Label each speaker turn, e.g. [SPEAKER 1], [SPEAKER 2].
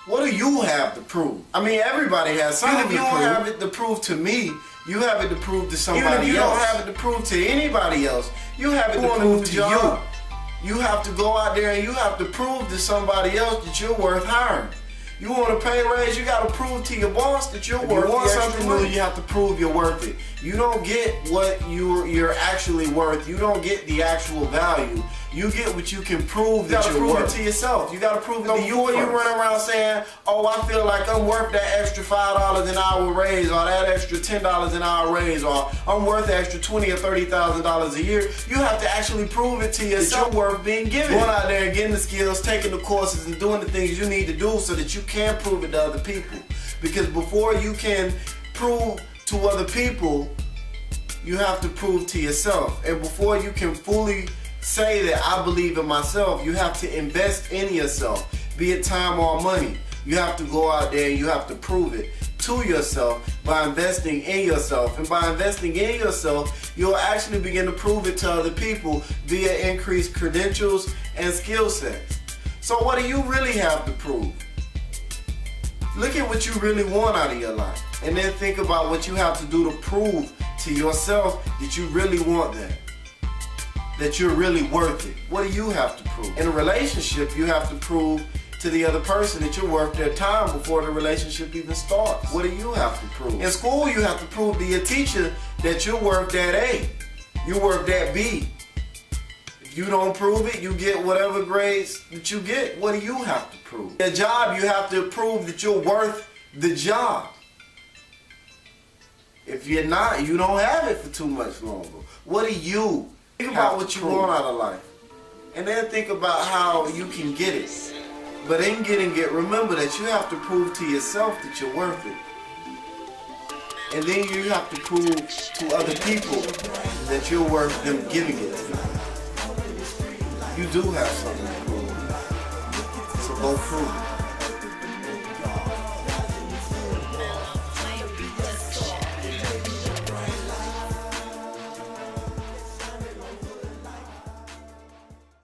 [SPEAKER 1] What do you have to prove? I mean, everybody has something to prove. Even if you don't have it to prove to me, you have it to prove to somebody else. Even if you don't have it to prove to anybody else, you have it to prove to you. You have to go out there and you have to prove to somebody else that you're worth hiring. You want a pay raise, you got to prove to your boss that you're worth it. You want something new, you have to prove you're worth it. You don't get what you're actually worth. You don't get the actual value. You get what you can prove that you're worth. You got to prove it to yourself. You got to prove it to you. Before you run around saying, oh, I feel like I'm worth that extra $5 an hour raise, or that extra $10 an hour raise, or I'm worth the extra $20,000 or $30,000 a year, you have to actually prove it to yourself that you're worth being given. Going out there and getting the skills, taking the courses, and doing the things you need to do so that you can prove it to other people. Because before you can prove to other people, you have to prove to yourself. And before you can fully say that I believe in myself, you have to invest in yourself, be it time or money. You have to go out there and you have to prove it to yourself by investing in yourself. And by investing in yourself, you'll actually begin to prove it to other people via increased credentials and skill sets. So what do you really have to prove? Look at what you really want out of your life, and then think about what you have to do to prove to yourself that you really want that you're really worth it. What do you have to prove? In a relationship, you have to prove to the other person that you're worth their time before the relationship even starts. What do you have to prove? In school, you have to prove to your teacher that you're worth that A. You're worth that B. If you don't prove it, you get whatever grades that you get. What do you have to prove? Your job, you have to prove that you're worth the job. If you're not, you don't have it for too much longer. What do you think about what you want out of life? And then think about how you can get it. But in getting it, remember that you have to prove to yourself that you're worth it. And then you have to prove to other people that you're worth them giving it to you. You do have something to prove. So go prove it.